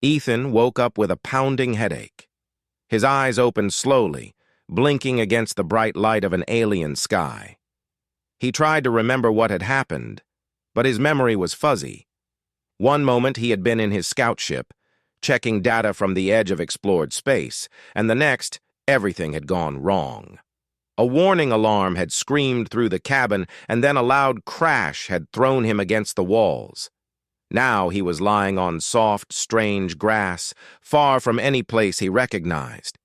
Ethan woke up with a pounding headache. His eyes opened slowly, blinking against the bright light of an alien sky. He tried to remember what had happened, but his memory was fuzzy. One moment he had been in his scout ship, checking data from the edge of explored space, and the next, everything had gone wrong. A warning alarm had screamed through the cabin, and then a loud crash had thrown him against the walls. Now he was lying on soft, strange grass, far from any place he recognized.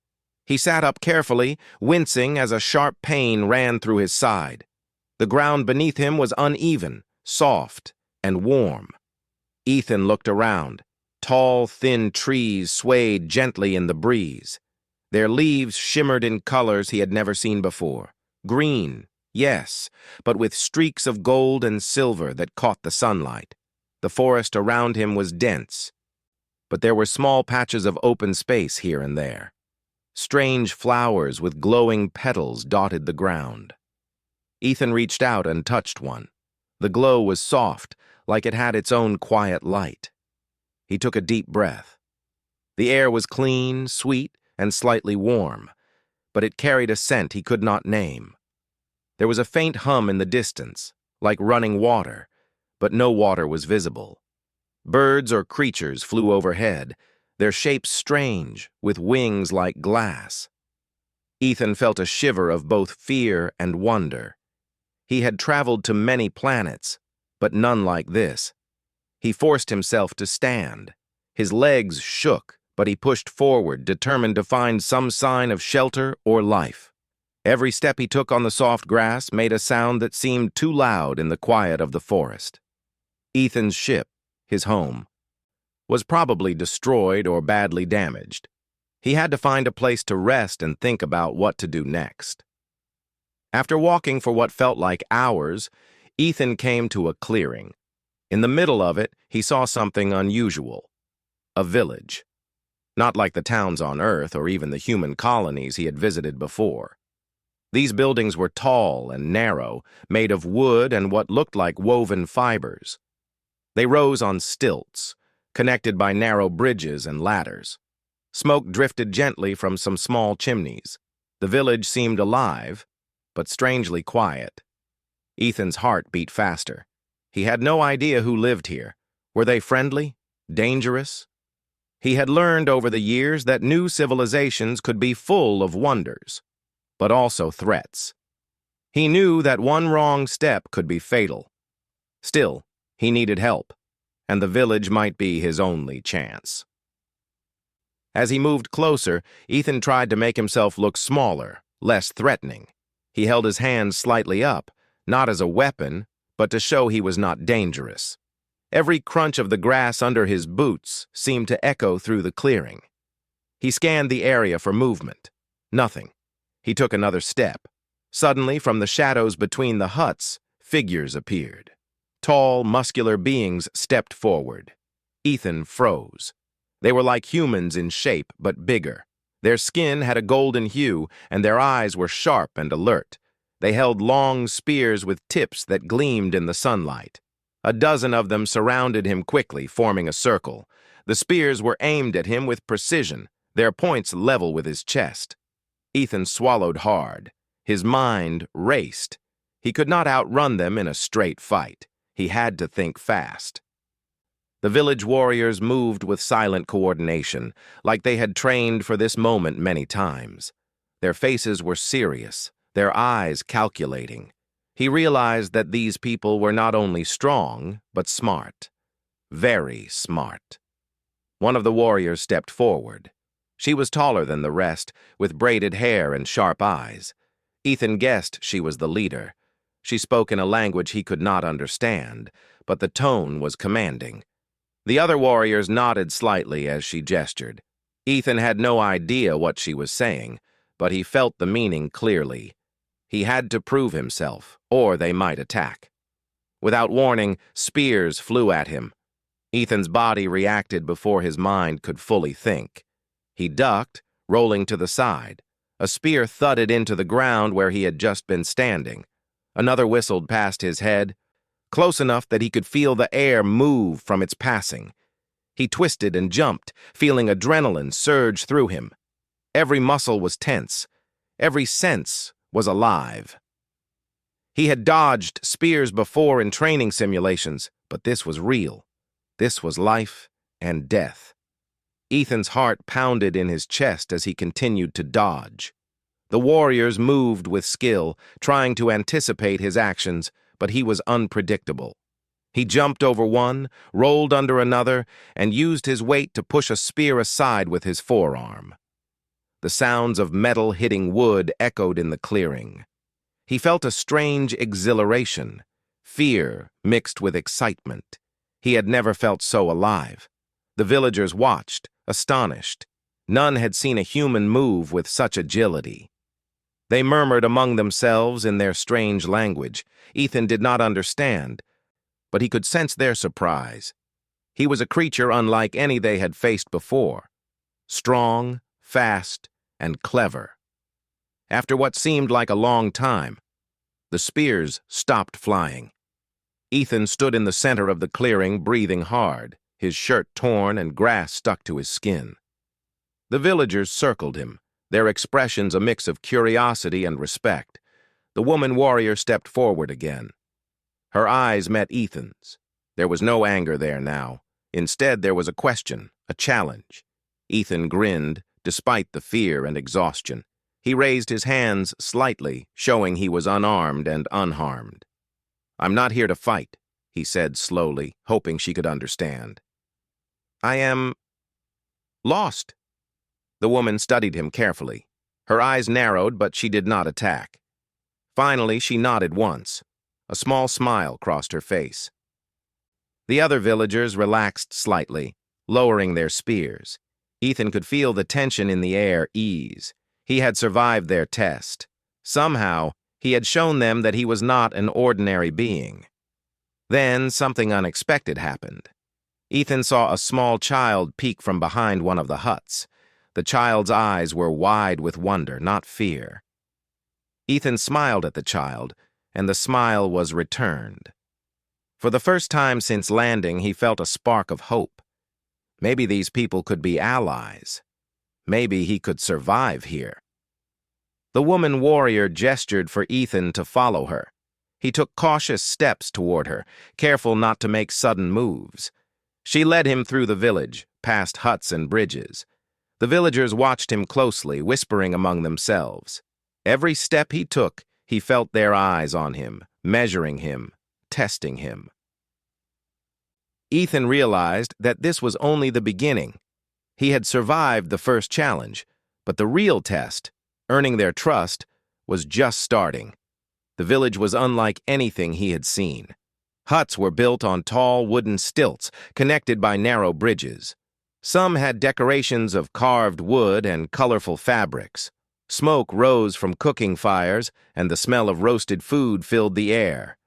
He sat up carefully, wincing as a sharp pain ran through his side. The ground beneath him was uneven, soft, and warm. Ethan looked around. Tall, thin trees swayed gently in the breeze. Their leaves shimmered in colors he had never seen before. Green, yes, but with streaks of gold and silver that caught the sunlight. The forest around him was dense, but there were small patches of open space here and there. Strange flowers with glowing petals dotted the ground. Ethan reached out and touched one. The glow was soft, like it had its own quiet light. He took a deep breath. The air was clean, sweet, and slightly warm, but it carried a scent he could not name. There was a faint hum in the distance, like running water, but no water was visible. Birds or creatures flew overhead, their shapes strange, with wings like glass. Ethan felt a shiver of both fear and wonder. He had traveled to many planets, but none like this. He forced himself to stand. His legs shook, but he pushed forward, determined to find some sign of shelter or life. Every step he took on the soft grass made a sound that seemed too loud in the quiet of the forest. Ethan's ship, his home, was probably destroyed or badly damaged. He had to find a place to rest and think about what to do next. After walking for what felt like hours, Ethan came to a clearing. In the middle of it, he saw something unusual. A village. Not like the towns on Earth or even the human colonies he had visited before. These buildings were tall and narrow, made of wood and what looked like woven fibers. They rose on stilts, connected by narrow bridges and ladders. Smoke drifted gently from some small chimneys. The village seemed alive, but strangely quiet. Ethan's heart beat faster. He had no idea who lived here. Were they friendly? Dangerous? He had learned over the years that new civilizations could be full of wonders, but also threats. He knew that one wrong step could be fatal. Still, he needed help, and the village might be his only chance. As he moved closer, Ethan tried to make himself look smaller, less threatening. He held his hands slightly up, not as a weapon, but to show he was not dangerous. Every crunch of the grass under his boots seemed to echo through the clearing. He scanned the area for movement. Nothing. He took another step. Suddenly, from the shadows between the huts, figures appeared. Tall, muscular beings stepped forward. Ethan froze. They were like humans in shape, but bigger. Their skin had a golden hue, and their eyes were sharp and alert. They held long spears with tips that gleamed in the sunlight. A dozen of them surrounded him quickly, forming a circle. The spears were aimed at him with precision, their points level with his chest. Ethan swallowed hard. His mind raced. He could not outrun them in a straight fight. He had to think fast. The village warriors moved with silent coordination, like they had trained for this moment many times. Their faces were serious, their eyes calculating. He realized that these people were not only strong, but smart. Very smart. One of the warriors stepped forward. She was taller than the rest, with braided hair and sharp eyes. Ethan guessed she was the leader. She spoke in a language he could not understand, but the tone was commanding. The other warriors nodded slightly as she gestured. Ethan had no idea what she was saying, but he felt the meaning clearly. He had to prove himself, or they might attack. Without warning, spears flew at him. Ethan's body reacted before his mind could fully think. He ducked, rolling to the side. A spear thudded into the ground where he had just been standing. Another whistled past his head, close enough that he could feel the air move from its passing. He twisted and jumped, feeling adrenaline surge through him. Every muscle was tense. Every sense was alive. He had dodged spears before in training simulations, but this was real. This was life and death. Ethan's heart pounded in his chest as he continued to dodge. The warriors moved with skill, trying to anticipate his actions, but he was unpredictable. He jumped over one, rolled under another, and used his weight to push a spear aside with his forearm. The sounds of metal hitting wood echoed in the clearing. He felt a strange exhilaration, fear mixed with excitement. He had never felt so alive. The villagers watched, astonished. None had seen a human move with such agility. They murmured among themselves in their strange language. Ethan did not understand, but he could sense their surprise. He was a creature unlike any they had faced before. Strong, fast, and clever. After what seemed like a long time, the spears stopped flying. Ethan stood in the center of the clearing, breathing hard, his shirt torn and grass stuck to his skin. The villagers circled him, their expressions a mix of curiosity and respect. The woman warrior stepped forward again. Her eyes met Ethan's. There was no anger there now. Instead, there was a question, a challenge. Ethan grinned, despite the fear and exhaustion. He raised his hands slightly, showing he was unarmed and unharmed. "I'm not here to fight," he said slowly, hoping she could understand. "I am lost." The woman studied him carefully. Her eyes narrowed, but she did not attack. Finally, she nodded once. A small smile crossed her face. The other villagers relaxed slightly, lowering their spears. Ethan could feel the tension in the air ease. He had survived their test. Somehow, he had shown them that he was not an ordinary being. Then, something unexpected happened. Ethan saw a small child peek from behind one of the huts. The child's eyes were wide with wonder, not fear. Ethan smiled at the child, and the smile was returned. For the first time since landing, he felt a spark of hope. Maybe these people could be allies. Maybe he could survive here. The woman warrior gestured for Ethan to follow her. He took cautious steps toward her, careful not to make sudden moves. She led him through the village, past huts and bridges. The villagers watched him closely, whispering among themselves. Every step he took, he felt their eyes on him, measuring him, testing him. Ethan realized that this was only the beginning. He had survived the first challenge, but the real test, earning their trust, was just starting. The village was unlike anything he had seen. Huts were built on tall wooden stilts, connected by narrow bridges. Some had decorations of carved wood and colorful fabrics. Smoke rose from cooking fires, and the smell of roasted food filled the air.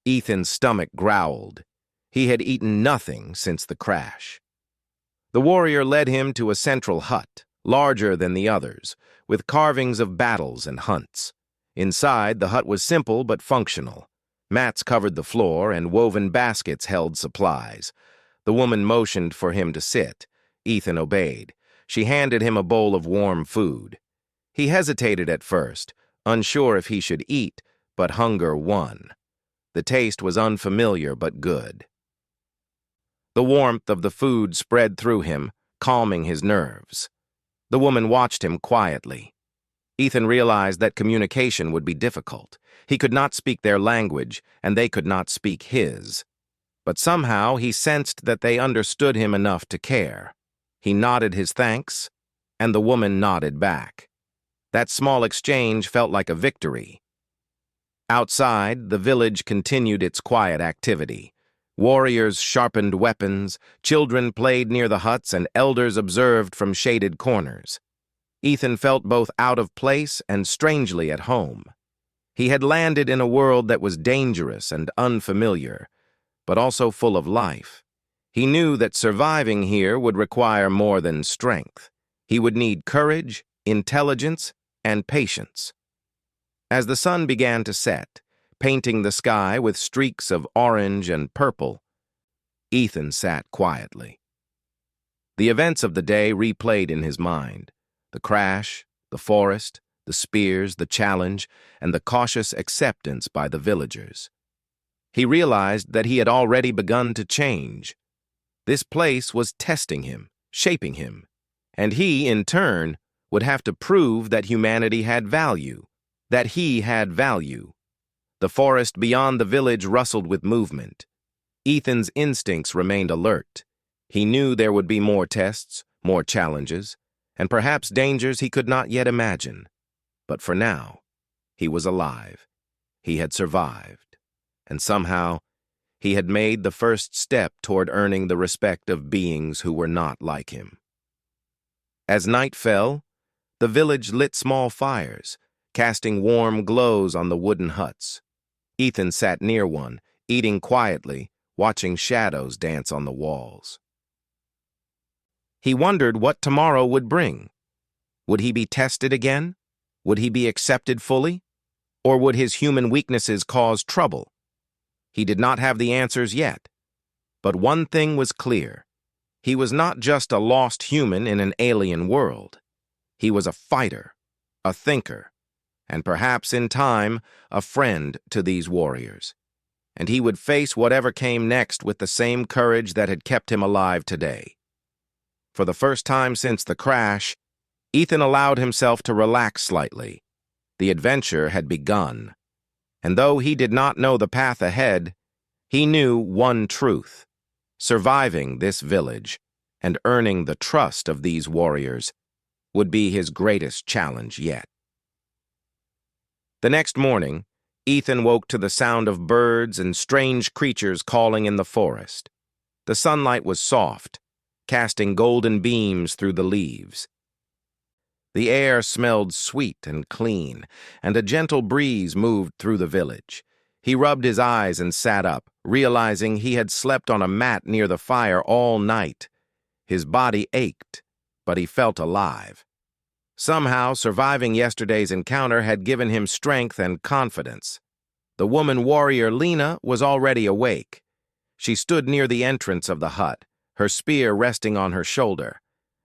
Ethan's stomach growled. He had eaten nothing since the crash. The warrior led him to a central hut, larger than the others, with carvings of battles and hunts. Inside, the hut was simple but functional. Mats covered the floor, and woven baskets held supplies. The woman motioned for him to sit. Ethan obeyed. She handed him a bowl of warm food. He hesitated at first, unsure if he should eat, but hunger won. The taste was unfamiliar but good. The warmth of the food spread through him, calming his nerves. The woman watched him quietly. Ethan realized that communication would be difficult. He could not speak their language, and they could not speak his. But somehow he sensed that they understood him enough to care. He nodded his thanks, and the woman nodded back. That small exchange felt like a victory. Outside, the village continued its quiet activity. Warriors sharpened weapons, children played near the huts, and elders observed from shaded corners. Ethan felt both out of place and strangely at home. He had landed in a world that was dangerous and unfamiliar, but also full of life. He knew that surviving here would require more than strength. He would need courage, intelligence, and patience. As the sun began to set, painting the sky with streaks of orange and purple, Ethan sat quietly. The events of the day replayed in his mind. The crash, the forest, the spears, the challenge, and the cautious acceptance by the villagers. He realized that he had already begun to change. This place was testing him, shaping him, and he, in turn, would have to prove that humanity had value, that he had value. The forest beyond the village rustled with movement. Ethan's instincts remained alert. He knew there would be more tests, more challenges, and perhaps dangers he could not yet imagine. But for now, he was alive. He had survived. And somehow, he had made the first step toward earning the respect of beings who were not like him. As night fell, the village lit small fires, casting warm glows on the wooden huts. Ethan sat near one, eating quietly, watching shadows dance on the walls. He wondered what tomorrow would bring. Would he be tested again? Would he be accepted fully? Or would his human weaknesses cause trouble? He did not have the answers yet. But one thing was clear. He was not just a lost human in an alien world. He was a fighter, a thinker, and perhaps in time, a friend to these warriors. And he would face whatever came next with the same courage that had kept him alive today. For the first time since the crash, Ethan allowed himself to relax slightly. The adventure had begun. And though he did not know the path ahead, he knew one truth. Surviving this village and earning the trust of these warriors would be his greatest challenge yet. The next morning, Ethan woke to the sound of birds and strange creatures calling in the forest. The sunlight was soft, casting golden beams through the leaves. The air smelled sweet and clean, and a gentle breeze moved through the village. He rubbed his eyes and sat up, realizing he had slept on a mat near the fire all night. His body ached, but he felt alive. Somehow, surviving yesterday's encounter had given him strength and confidence. The woman warrior Lena was already awake. She stood near the entrance of the hut, her spear resting on her shoulder.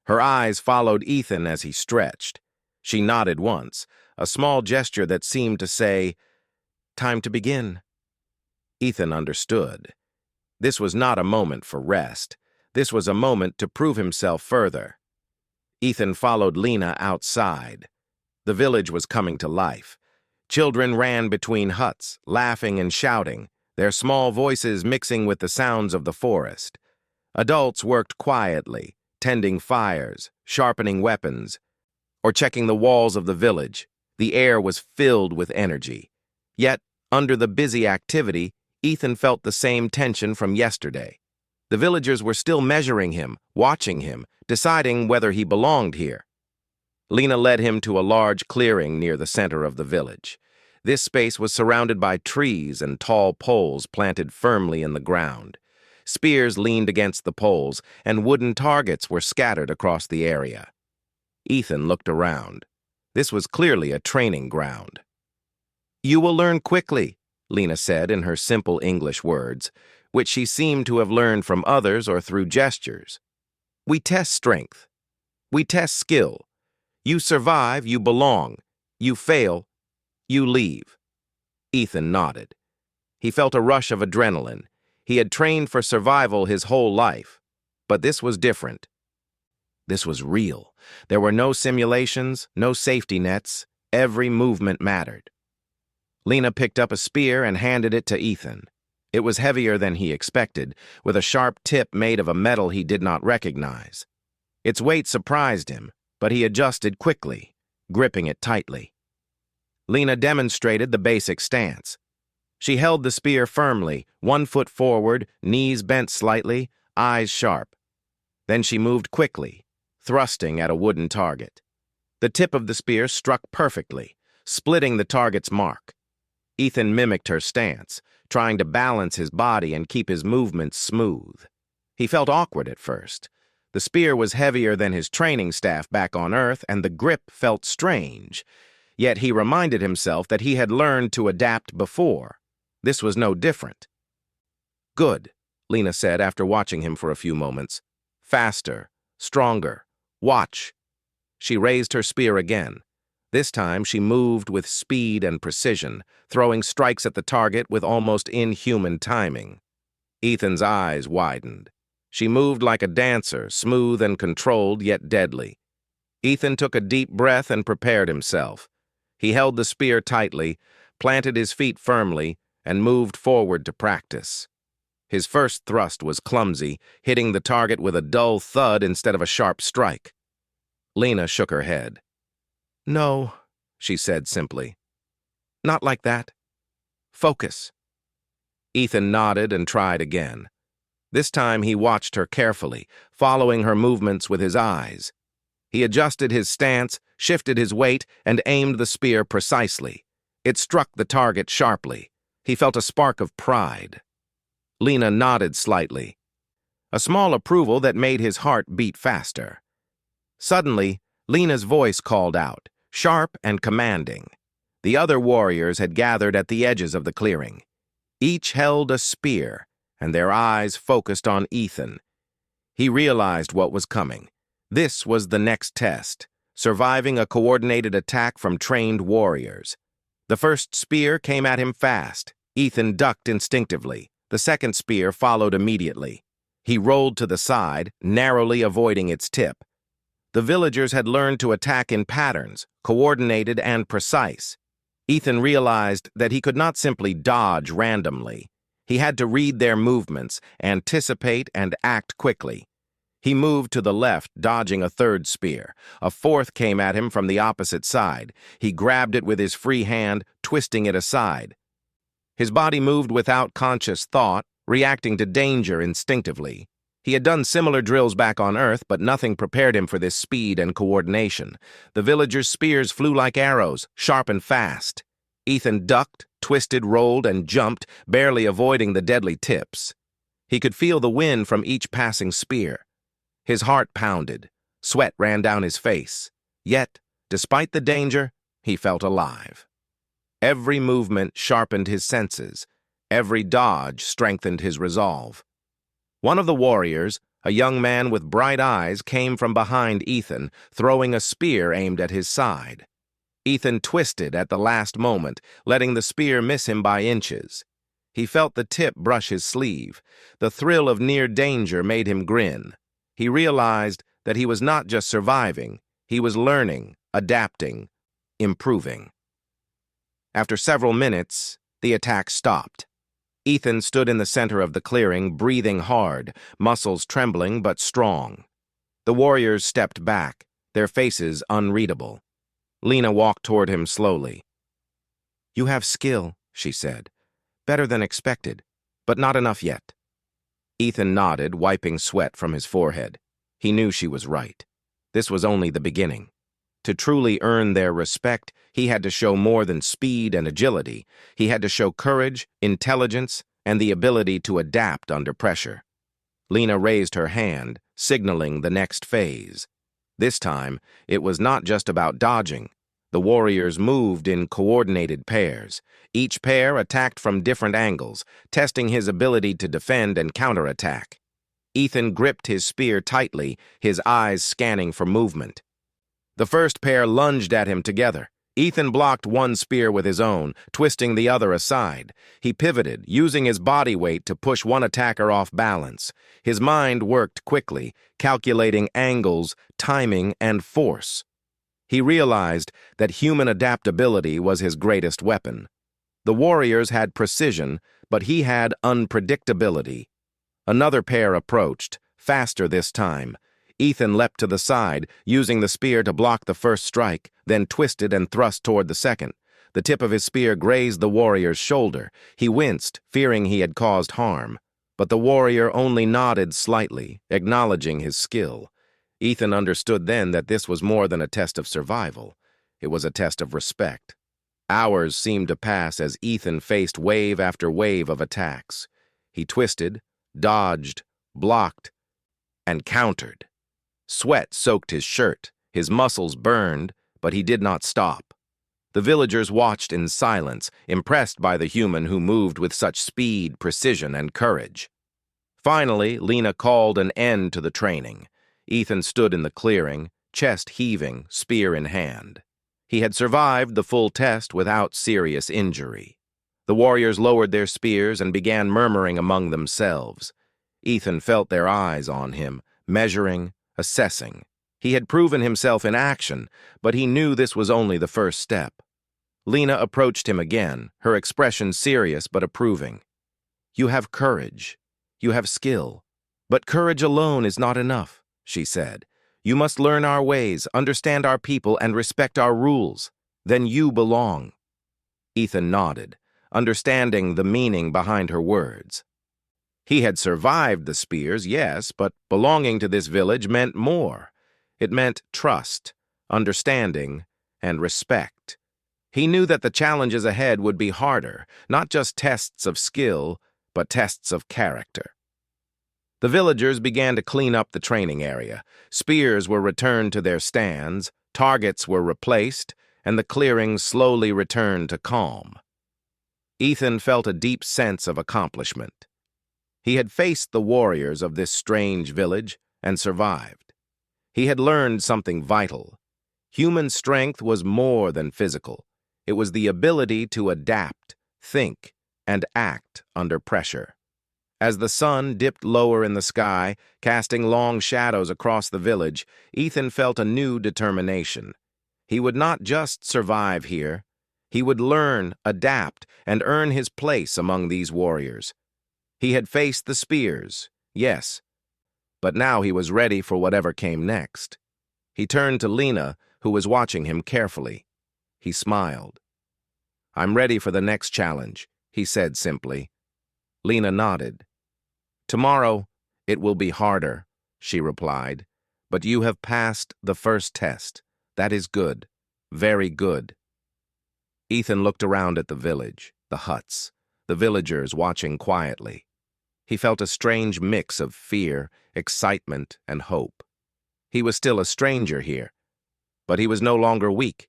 Her eyes followed Ethan as he stretched. She nodded once, a small gesture that seemed to say, "Time to begin." Ethan understood. This was not a moment for rest. This was a moment to prove himself further. Ethan followed Lena outside. The village was coming to life. Children ran between huts, laughing and shouting, their small voices mixing with the sounds of the forest. Adults worked quietly, tending fires, sharpening weapons, or checking the walls of the village. The air was filled with energy. Yet, under the busy activity, Ethan felt the same tension from yesterday. The villagers were still measuring him, watching him, deciding whether he belonged here. Lena led him to a large clearing near the center of the village. This space was surrounded by trees and tall poles planted firmly in the ground. Spears leaned against the poles, and wooden targets were scattered across the area. Ethan looked around. This was clearly a training ground. "You will learn quickly," Lena said in her simple English words, which she seemed to have learned from others or through gestures. "We test strength. We test skill. You survive, you belong. You fail, you leave." Ethan nodded. He felt a rush of adrenaline. He had trained for survival his whole life, but this was different. This was real. There were no simulations, no safety nets. Every movement mattered. Lena picked up a spear and handed it to Ethan. It was heavier than he expected, with a sharp tip made of a metal he did not recognize. Its weight surprised him, but he adjusted quickly, gripping it tightly. Lena demonstrated the basic stance. She held the spear firmly, 1 foot forward, knees bent slightly, eyes sharp. Then she moved quickly, thrusting at a wooden target. The tip of the spear struck perfectly, splitting the target's mark. Ethan mimicked her stance, trying to balance his body and keep his movements smooth. He felt awkward at first. The spear was heavier than his training staff back on Earth, and the grip felt strange. Yet he reminded himself that he had learned to adapt before. This was no different. "Good," Lena said after watching him for a few moments. "Faster, Stronger. Watch. She raised her spear again. This time she moved with speed and precision, throwing strikes at the target with almost inhuman timing. Ethan's eyes widened. She moved like a dancer, smooth and controlled, yet deadly. Ethan took a deep breath and prepared himself. He held the spear tightly, planted his feet firmly, and moved forward to practice. His first thrust was clumsy, hitting the target with a dull thud instead of a sharp strike. Lena shook her head. "No," she said simply. "Not like that. Focus." Ethan nodded and tried again. This time he watched her carefully, following her movements with his eyes. He adjusted his stance, shifted his weight, and aimed the spear precisely. It struck the target sharply. He felt a spark of pride. Lena nodded slightly, a small approval that made his heart beat faster. Suddenly, Lena's voice called out, sharp and commanding. The other warriors had gathered at the edges of the clearing. Each held a spear, and their eyes focused on Ethan. He realized what was coming. This was the next test, surviving a coordinated attack from trained warriors. The first spear came at him fast. Ethan ducked instinctively. The second spear followed immediately. He rolled to the side, narrowly avoiding its tip. The villagers had learned to attack in patterns, coordinated and precise. Ethan realized that he could not simply dodge randomly. He had to read their movements, anticipate, and act quickly. He moved to the left, dodging a third spear. A fourth came at him from the opposite side. He grabbed it with his free hand, twisting it aside. His body moved without conscious thought, reacting to danger instinctively. He had done similar drills back on Earth, but nothing prepared him for this speed and coordination. The villagers' spears flew like arrows, sharp and fast. Ethan ducked, twisted, rolled, and jumped, barely avoiding the deadly tips. He could feel the wind from each passing spear. His heart pounded. Sweat ran down his face. Yet, despite the danger, he felt alive. Every movement sharpened his senses. Every dodge strengthened his resolve. One of the warriors, a young man with bright eyes, came from behind Ethan, throwing a spear aimed at his side. Ethan twisted at the last moment, letting the spear miss him by inches. He felt the tip brush his sleeve. The thrill of near danger made him grin. He realized that he was not just surviving, he was learning, adapting, improving. After several minutes, the attack stopped. Ethan stood in the center of the clearing, breathing hard, muscles trembling but strong. The warriors stepped back, their faces unreadable. Lena walked toward him slowly. "You have skill," she said. "Better than expected, but not enough yet." Ethan nodded, wiping sweat from his forehead. He knew she was right. This was only the beginning. To truly earn their respect, he had to show more than speed and agility. He had to show courage, intelligence, and the ability to adapt under pressure. Lena raised her hand, signaling the next phase. This time, it was not just about dodging. The warriors moved in coordinated pairs. Each pair attacked from different angles, testing his ability to defend and counterattack. Ethan gripped his spear tightly, his eyes scanning for movement. The first pair lunged at him together. Ethan blocked one spear with his own, twisting the other aside. He pivoted, using his body weight to push one attacker off balance. His mind worked quickly, calculating angles, timing, and force. He realized that human adaptability was his greatest weapon. The warriors had precision, but he had unpredictability. Another pair approached, faster this time. Ethan leapt to the side, using the spear to block the first strike, then twisted and thrust toward the second. The tip of his spear grazed the warrior's shoulder. He winced, fearing he had caused harm. But the warrior only nodded slightly, acknowledging his skill. Ethan understood then that this was more than a test of survival. It was a test of respect. Hours seemed to pass as Ethan faced wave after wave of attacks. He twisted, dodged, blocked, and countered. Sweat soaked his shirt, his muscles burned, but he did not stop. The villagers watched in silence, impressed by the human who moved with such speed, precision, and courage. Finally, Lena called an end to the training. Ethan stood in the clearing, chest heaving, spear in hand. He had survived the full test without serious injury. The warriors lowered their spears and began murmuring among themselves. Ethan felt their eyes on him, measuring, assessing. He had proven himself in action, but he knew this was only the first step. Lena approached him again, her expression serious but approving. "You have courage. You have skill. But courage alone is not enough," she said. "You must learn our ways, understand our people, and respect our rules. Then you belong." Ethan nodded, understanding the meaning behind her words. He had survived the spears, yes, but belonging to this village meant more. It meant trust, understanding, and respect. He knew that the challenges ahead would be harder, not just tests of skill, but tests of character. The villagers began to clean up the training area. Spears were returned to their stands, targets were replaced, and the clearing slowly returned to calm. Ethan felt a deep sense of accomplishment. He had faced the warriors of this strange village and survived. He had learned something vital. Human strength was more than physical. It was the ability to adapt, think, and act under pressure. As the sun dipped lower in the sky, casting long shadows across the village, Ethan felt a new determination. He would not just survive here. He would learn, adapt, and earn his place among these warriors. He had faced the spears, yes, but now he was ready for whatever came next. He turned to Lena, who was watching him carefully. He smiled. "I'm ready for the next challenge," he said simply. Lena nodded. "Tomorrow, it will be harder," she replied, "but you have passed the first test. That is good, very good." Ethan looked around at the village, the huts, the villagers watching quietly. He felt a strange mix of fear, excitement, and hope. He was still a stranger here, but he was no longer weak.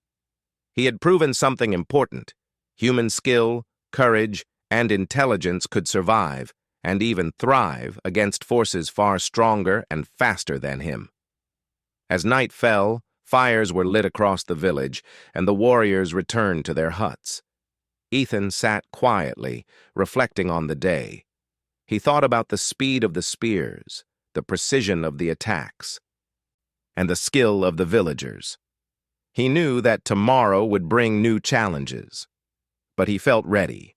He had proven something important. Human skill, courage, and intelligence could survive, and even thrive, against forces far stronger and faster than him. As night fell, fires were lit across the village, and the warriors returned to their huts. Ethan sat quietly, reflecting on the day. He thought about the speed of the spears, the precision of the attacks, and the skill of the villagers. He knew that tomorrow would bring new challenges, but he felt ready.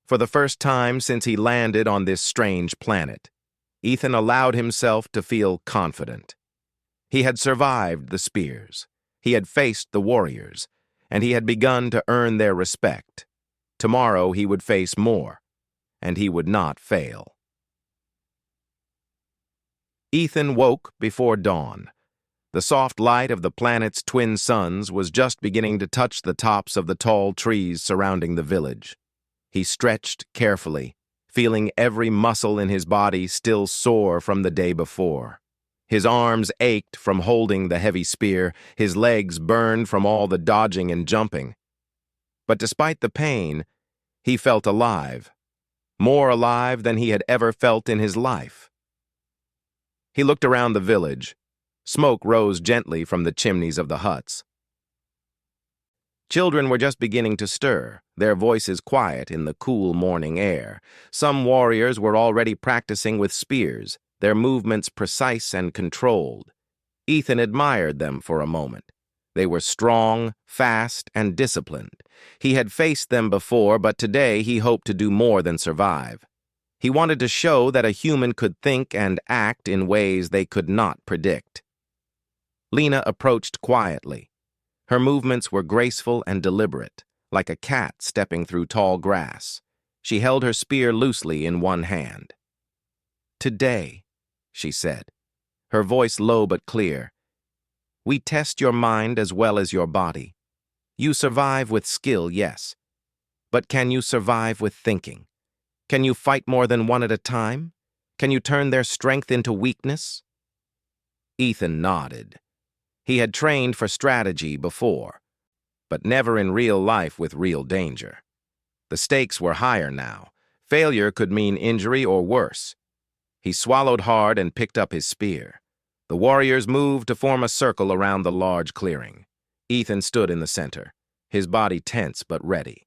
For the first time since he landed on this strange planet, Ethan allowed himself to feel confident. He had survived the spears, he had faced the warriors, and he had begun to earn their respect. Tomorrow he would face more, and he would not fail. Ethan woke before dawn. The soft light of the planet's twin suns was just beginning to touch the tops of the tall trees surrounding the village. He stretched carefully, feeling every muscle in his body still sore from the day before. His arms ached from holding the heavy spear, his legs burned from all the dodging and jumping. But despite the pain, he felt alive, more alive than he had ever felt in his life. He looked around the village. Smoke rose gently from the chimneys of the huts. Children were just beginning to stir, their voices quiet in the cool morning air. Some warriors were already practicing with spears, their movements precise and controlled. Ethan admired them for a moment. They were strong, fast, and disciplined. He had faced them before, but today he hoped to do more than survive. He wanted to show that a human could think and act in ways they could not predict. Lena approached quietly. Her movements were graceful and deliberate, like a cat stepping through tall grass. She held her spear loosely in one hand. "Today," she said, her voice low but clear, "we test your mind as well as your body. You survive with skill, yes, but can you survive with thinking? Can you fight more than one at a time? Can you turn their strength into weakness?" Ethan nodded. He had trained for strategy before, but never in real life with real danger. The stakes were higher now. Failure could mean injury or worse. He swallowed hard and picked up his spear. The warriors moved to form a circle around the large clearing. Ethan stood in the center, his body tense but ready.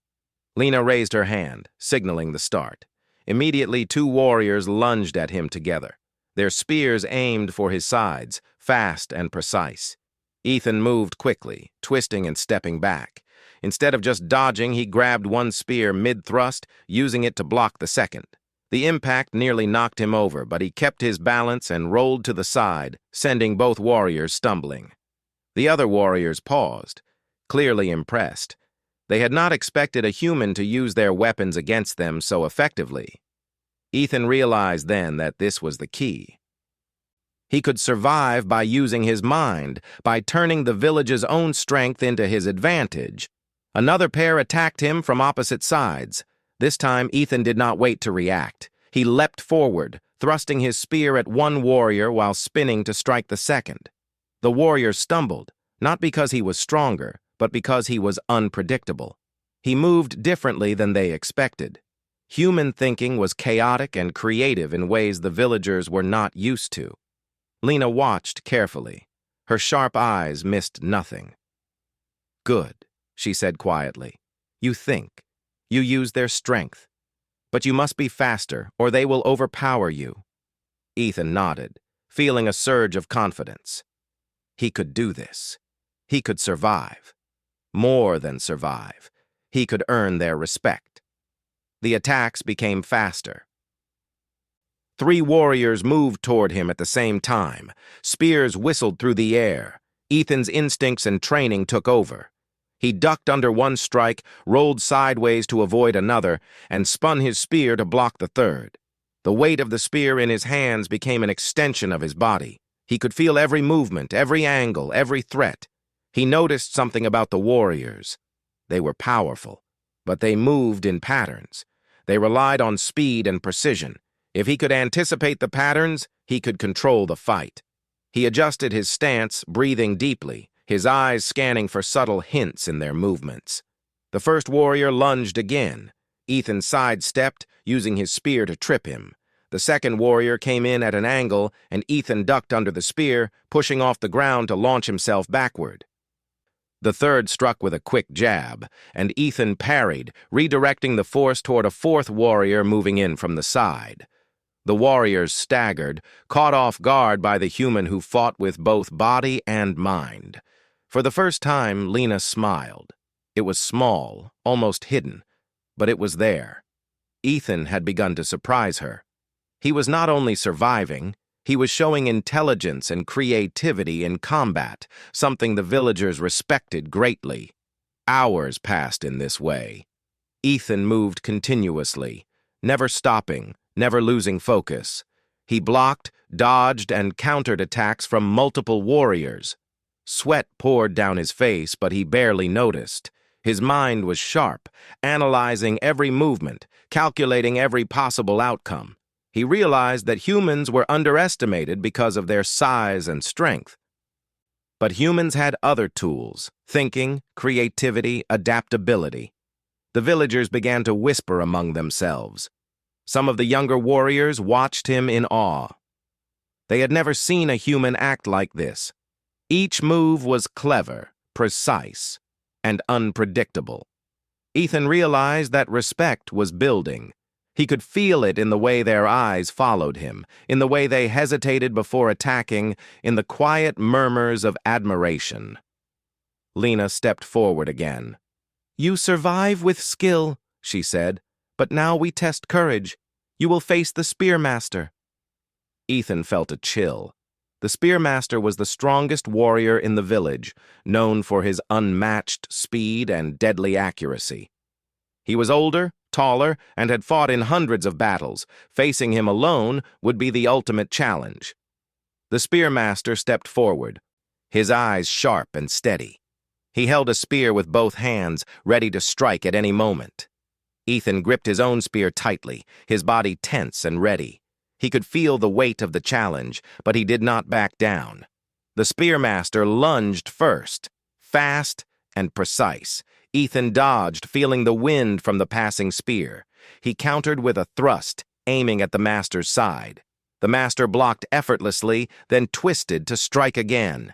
Lena raised her hand, signaling the start. Immediately, two warriors lunged at him together, their spears aimed for his sides, fast and precise. Ethan moved quickly, twisting and stepping back. Instead of just dodging, he grabbed one spear mid-thrust, using it to block the second. The impact nearly knocked him over, but he kept his balance and rolled to the side, sending both warriors stumbling. The other warriors paused, clearly impressed. They had not expected a human to use their weapons against them so effectively. Ethan realized then that this was the key. He could survive by using his mind, by turning the village's own strength into his advantage. Another pair attacked him from opposite sides. This time, Ethan did not wait to react. He leapt forward, thrusting his spear at one warrior while spinning to strike the second. The warrior stumbled, not because he was stronger, but because he was unpredictable. He moved differently than they expected. Human thinking was chaotic and creative in ways the villagers were not used to. Lena watched carefully. Her sharp eyes missed nothing. "Good," she said quietly. "You think. You use their strength. But you must be faster, or they will overpower you." Ethan nodded, feeling a surge of confidence. He could do this. He could survive. More than survive. He could earn their respect. The attacks became faster. 3 warriors moved toward him at the same time. Spears whistled through the air. Ethan's instincts and training took over. He ducked under one strike, rolled sideways to avoid another, and spun his spear to block the third. The weight of the spear in his hands became an extension of his body. He could feel every movement, every angle, every threat. He noticed something about the warriors. They were powerful, but they moved in patterns. They relied on speed and precision. If he could anticipate the patterns, he could control the fight. He adjusted his stance, breathing deeply, his eyes scanning for subtle hints in their movements. The first warrior lunged again. Ethan sidestepped, using his spear to trip him. The second warrior came in at an angle, and Ethan ducked under the spear, pushing off the ground to launch himself backward. The third struck with a quick jab, and Ethan parried, redirecting the force toward a fourth warrior moving in from the side. The warriors staggered, caught off guard by the human who fought with both body and mind. For the first time, Lena smiled. It was small, almost hidden, but it was there. Ethan had begun to surprise her. He was not only surviving, he was showing intelligence and creativity in combat, something the villagers respected greatly. Hours passed in this way. Ethan moved continuously, never stopping, never losing focus. He blocked, dodged, and countered attacks from multiple warriors. Sweat poured down his face, but he barely noticed. His mind was sharp, analyzing every movement, calculating every possible outcome. He realized that humans were underestimated because of their size and strength. But humans had other tools: thinking, creativity, adaptability. The villagers began to whisper among themselves. Some of the younger warriors watched him in awe. They had never seen a human act like this. Each move was clever, precise, and unpredictable. Ethan realized that respect was building. He could feel it in the way their eyes followed him, in the way they hesitated before attacking, in the quiet murmurs of admiration. Lena stepped forward again. "You survive with skill," she said, "but now we test courage. You will face the Spearmaster." Ethan felt a chill. The Spearmaster was the strongest warrior in the village, known for his unmatched speed and deadly accuracy. He was older, taller, and had fought in hundreds of battles. Facing him alone would be the ultimate challenge. The Spearmaster stepped forward, his eyes sharp and steady. He held a spear with both hands, ready to strike at any moment. Ethan gripped his own spear tightly, his body tense and ready. He could feel the weight of the challenge, but he did not back down. The Spearmaster lunged first, fast and precise. Ethan dodged, feeling the wind from the passing spear. He countered with a thrust, aiming at the master's side. The master blocked effortlessly, then twisted to strike again.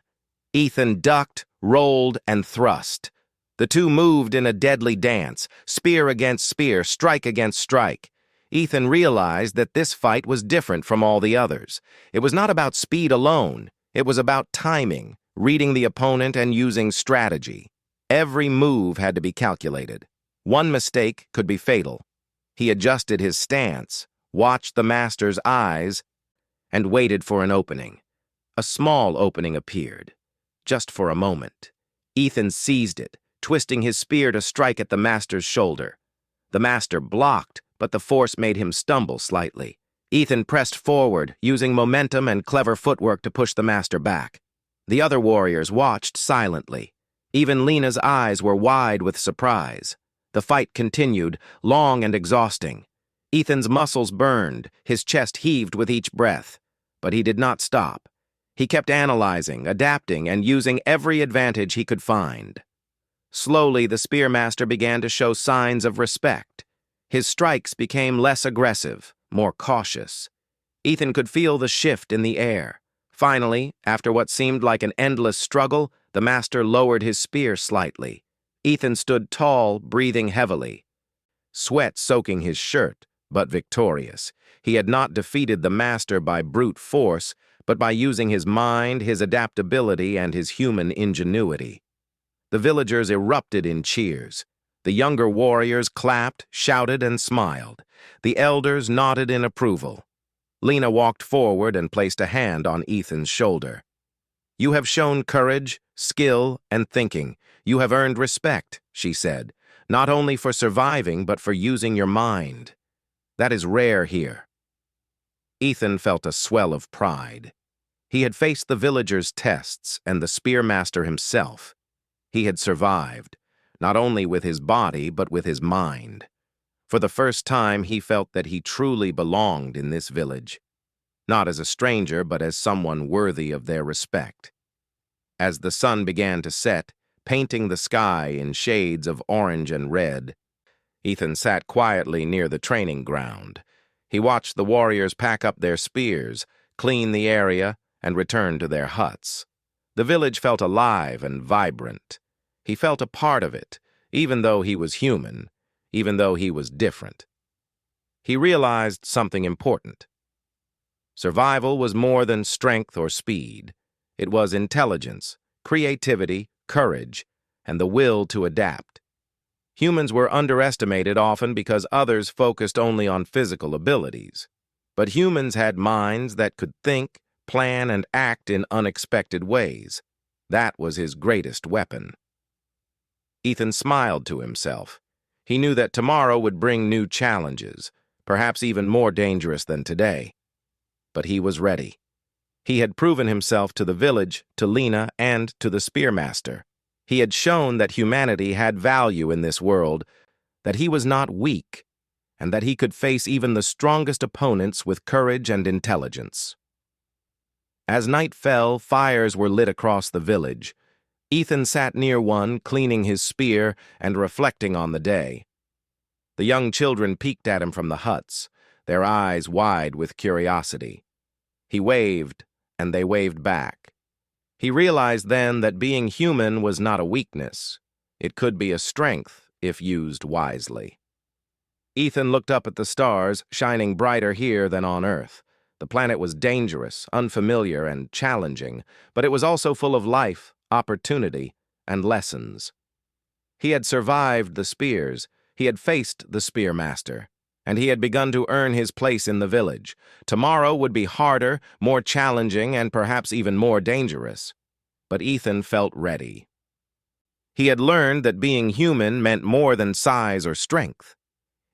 Ethan ducked, rolled, and thrust. The two moved in a deadly dance, spear against spear, strike against strike. Ethan realized that this fight was different from all the others. It was not about speed alone. It was about timing, reading the opponent and using strategy. Every move had to be calculated. One mistake could be fatal. He adjusted his stance, watched the master's eyes, and waited for an opening. A small opening appeared, just for a moment. Ethan seized it, twisting his spear to strike at the master's shoulder. The master blocked, but the force made him stumble slightly. Ethan pressed forward, using momentum and clever footwork to push the master back. The other warriors watched silently. Even Lena's eyes were wide with surprise. The fight continued, long and exhausting. Ethan's muscles burned, his chest heaved with each breath. But he did not stop. He kept analyzing, adapting, and using every advantage he could find. Slowly, the spearmaster began to show signs of respect. His strikes became less aggressive, more cautious. Ethan could feel the shift in the air. Finally, after what seemed like an endless struggle, the master lowered his spear slightly. Ethan stood tall, breathing heavily. Sweat soaking his shirt, but victorious. He had not defeated the master by brute force, but by using his mind, his adaptability, and his human ingenuity. The villagers erupted in cheers. The younger warriors clapped, shouted, and smiled. The elders nodded in approval. Lena walked forward and placed a hand on Ethan's shoulder. "You have shown courage, skill, and thinking. You have earned respect," she said, "not only for surviving, but for using your mind. That is rare here." Ethan felt a swell of pride. He had faced the villagers' tests and the spearmaster himself. He had survived, not only with his body, but with his mind. For the first time, he felt that he truly belonged in this village. Not as a stranger, but as someone worthy of their respect. As the sun began to set, painting the sky in shades of orange and red, Ethan sat quietly near the training ground. He watched the warriors pack up their spears, clean the area, and return to their huts. The village felt alive and vibrant. He felt a part of it, even though he was human, even though he was different. He realized something important. Survival was more than strength or speed. It was intelligence, creativity, courage, and the will to adapt. Humans were underestimated often because others focused only on physical abilities. But humans had minds that could think, plan, and act in unexpected ways. That was his greatest weapon. Ethan smiled to himself. He knew that tomorrow would bring new challenges, perhaps even more dangerous than today. But he was ready. He had proven himself to the village, to Lena, and to the spearmaster. He had shown that humanity had value in this world, that he was not weak, and that he could face even the strongest opponents with courage and intelligence. As night fell, fires were lit across the village. Ethan sat near one, cleaning his spear and reflecting on the day. The young children peeked at him from the huts, their eyes wide with curiosity. He waved, and they waved back. He realized then that being human was not a weakness. It could be a strength if used wisely. Ethan looked up at the stars, shining brighter here than on Earth. The planet was dangerous, unfamiliar, and challenging, but it was also full of life, opportunity, and lessons. He had survived the spears, he had faced the spearmaster, and he had begun to earn his place in the village. Tomorrow would be harder, more challenging, and perhaps even more dangerous. But Ethan felt ready. He had learned that being human meant more than size or strength.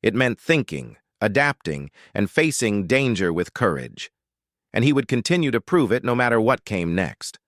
It meant thinking, adapting, and facing danger with courage. And he would continue to prove it no matter what came next.